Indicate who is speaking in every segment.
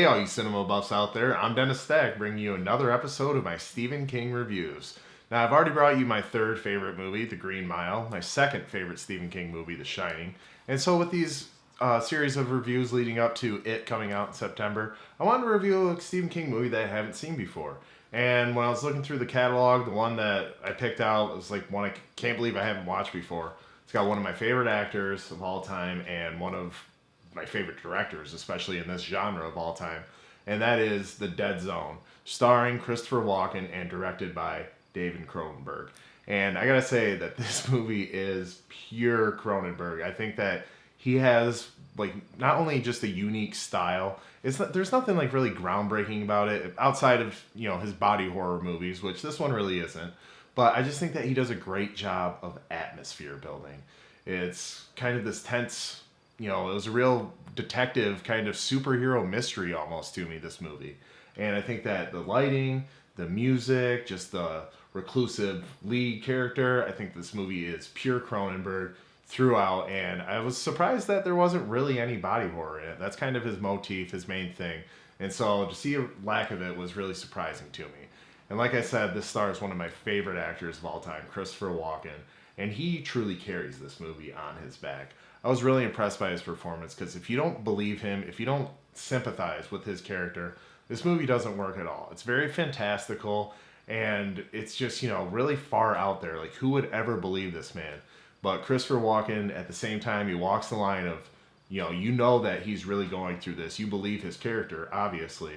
Speaker 1: Hey, all you cinema buffs out there, I'm Dennis Stack, bringing you another episode of my Stephen King reviews. Now, I've already brought you my third favorite movie, The Green Mile, my second favorite Stephen King movie, The Shining, and so with these series of reviews leading up to It coming out in September, I wanted to review a Stephen King movie that I haven't seen before. And when I was looking through the catalog, the one that I picked out was like one I can't believe I haven't watched before. It's got one of my favorite actors of all time and one of my favorite directors, especially in this genre of all time, and that is The Dead Zone, starring Christopher Walken and directed by David Cronenberg. And I gotta say that this movie is pure Cronenberg. I think that he has like not only just a unique style. There's nothing like really groundbreaking about it outside of his body horror movies, which this one really isn't. But I just think that he does a great job of atmosphere building. It's kind of this tense, it was a real detective kind of superhero mystery almost to me, this movie. And I think that the lighting, the music, just the reclusive lead character, I think this movie is pure Cronenberg throughout. And I was surprised that there wasn't really any body horror in it. That's kind of his motif, his main thing. And so to see a lack of it was really surprising to me. And like I said, this stars one of my favorite actors of all time, Christopher Walken. And he truly carries this movie on his back. I was really impressed by his performance because if you don't believe him, if you don't sympathize with his character, this movie doesn't work at all. It's very fantastical and it's just, really far out there. Like, who would ever believe this man? But Christopher Walken, at the same time, he walks the line of, you know that he's really going through this. You believe his character, obviously,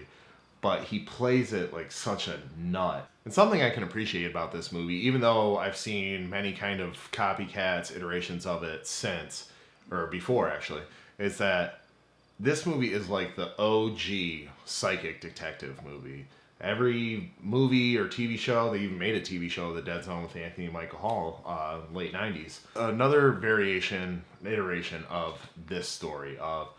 Speaker 1: but he plays it like such a nut. And something I can appreciate about this movie, even though I've seen many kind of copycats, iterations of it since, or before actually, is that this movie is like the OG psychic detective movie. Every movie or TV show, they even made a TV show, The Dead Zone with Anthony Michael Hall, late 90s. Another variation, iteration of this story of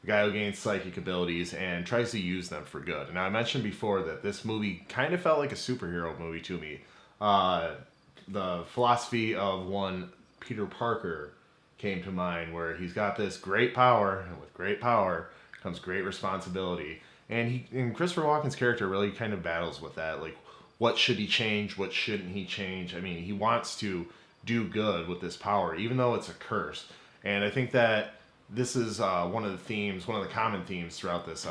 Speaker 1: the guy who gains psychic abilities and tries to use them for good. And I mentioned before that this movie kind of felt like a superhero movie to me. The philosophy of one Peter Parker came to mind, where he's got this great power, and with great power comes great responsibility. And Christopher Walken's character really kind of battles with that. Like, what should he change? What shouldn't he change? I mean, he wants to do good with this power, even though it's a curse. And I think that this is one of the common themes throughout this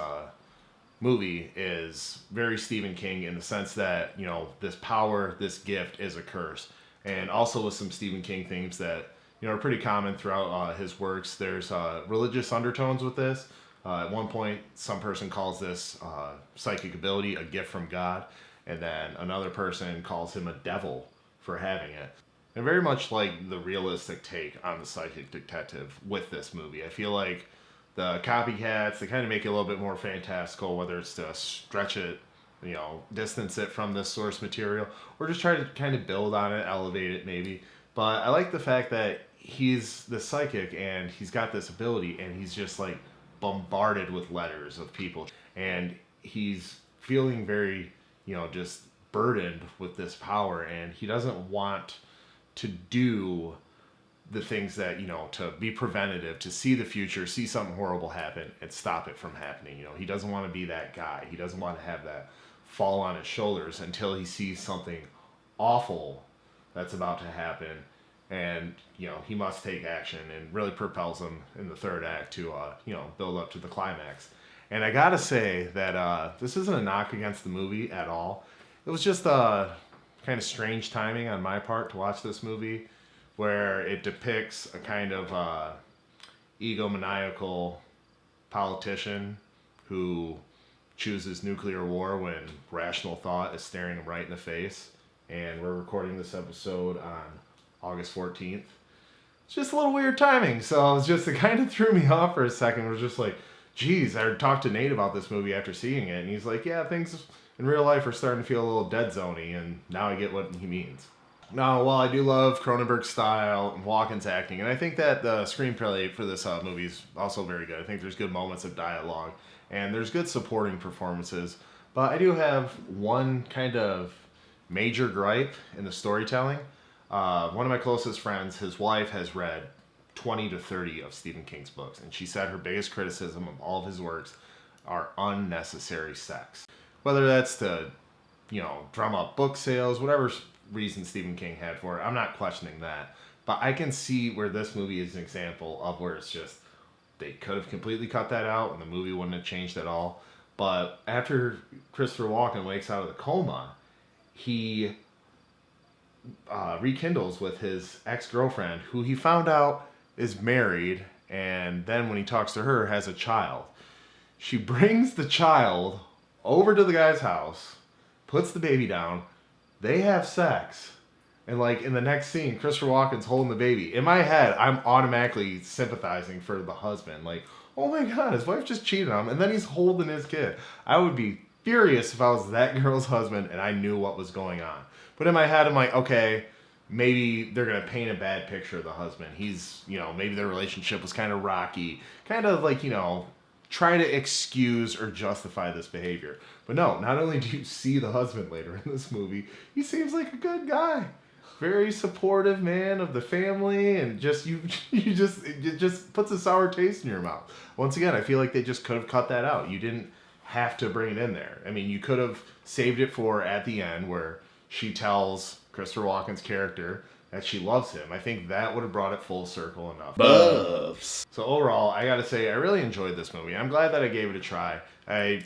Speaker 1: movie is very Stephen King in the sense that, this power, this gift is a curse. And also with some Stephen King themes that, are pretty common throughout his works. There's religious undertones with this. At one point, some person calls this psychic ability a gift from God, and then another person calls him a devil for having it. And very much like the realistic take on the psychic detective with this movie. I feel like the copycats, they kind of make it a little bit more fantastical, whether it's to stretch it, distance it from the source material, or just try to kind of build on it, elevate it maybe. But I like the fact that he's the psychic and he's got this ability and he's just like bombarded with letters of people and he's feeling very, just burdened with this power, and he doesn't want to do the things that, to be preventative, to see the future, see something horrible happen and stop it from happening. He doesn't want to be that guy. He doesn't want to have that fall on his shoulders until he sees something awful that's about to happen. And, he must take action, and really propels him in the third act to, build up to the climax. And I gotta say that this isn't a knock against the movie at all. It was just kind of strange timing on my part to watch this movie, where it depicts a kind of egomaniacal politician who chooses nuclear war when rational thought is staring him right in the face. And we're recording this episode on August 14th. It's just a little weird timing, so it kind of threw me off for a second. It was just like, geez, I talked to Nate about this movie after seeing it, and he's like, yeah, things in real life are starting to feel a little Dead Zone-y, and now I get what he means. Now, while I do love Cronenberg's style and Walken's acting, and I think that the screenplay for this movie is also very good. I think there's good moments of dialogue, and there's good supporting performances, but I do have one kind of major gripe in the storytelling. One of my closest friends, his wife has read 20 to 30 of Stephen King's books, and she said her biggest criticism of all of his works are unnecessary sex. Whether that's to, drum up book sales, whatever reason Stephen King had for it, I'm not questioning that. But I can see where this movie is an example of where it's just, they could have completely cut that out and the movie wouldn't have changed at all. But after Christopher Walken wakes out of the coma, he rekindles with his ex-girlfriend, who he found out is married, and then when he talks to her, has a child. She brings the child over to the guy's house, puts the baby down, they have sex, and like in the next scene, Christopher Walken's holding the baby. In my head, I'm automatically sympathizing for the husband. Like, oh my god, his wife just cheated on him, and then he's holding his kid. I would be furious if I was that girl's husband and I knew what was going on. But in my head, I'm like, okay, maybe they're going to paint a bad picture of the husband. He's, maybe their relationship was kind of rocky. Kind of like, try to excuse or justify this behavior. But no, not only do you see the husband later in this movie, he seems like a good guy. Very supportive man of the family, and it just puts a sour taste in your mouth. Once again, I feel like they just could have cut that out. You didn't have to bring it in there. I mean, you could have saved it for at the end where she tells Christopher Walken's character that she loves him. I think that would have brought it full circle enough.
Speaker 2: Buffs.
Speaker 1: So overall, I gotta say, I really enjoyed this movie. I'm glad that I gave it a try. I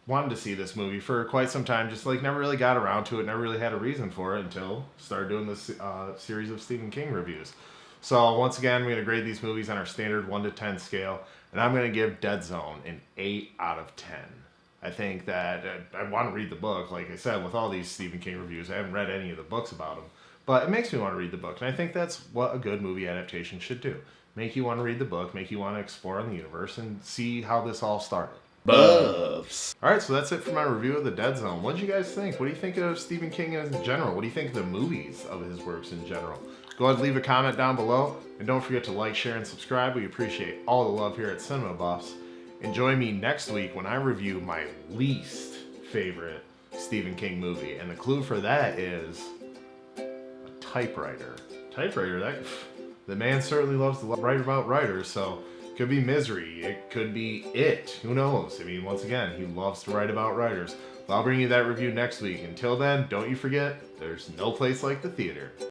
Speaker 1: wanted to see this movie for quite some time, just like never really got around to it, never really had a reason for it until started doing this series of Stephen King reviews. So once again, I'm going to grade these movies on our standard 1 to 10 scale, and I'm going to give Dead Zone an 8 out of 10. I think that I want to read the book. Like I said, with all these Stephen King reviews, I haven't read any of the books about him. But it makes me want to read the book. And I think that's what a good movie adaptation should do. Make you want to read the book, make you want to explore in the universe, and see how this all started.
Speaker 2: Buffs.
Speaker 1: Alright, so that's it for my review of The Dead Zone. What did you guys think? What do you think of Stephen King in general? What do you think of the movies of his works in general? Go ahead and leave a comment down below. And don't forget to like, share, and subscribe. We appreciate all the love here at Cinema Buffs. And join me next week when I review my least favorite Stephen King movie. And the clue for that is a typewriter. The man certainly loves to write about writers, so it could be Misery, it could be It, who knows? I mean, once again, he loves to write about writers. But I'll bring you that review next week. Until then, don't you forget, there's no place like the theater.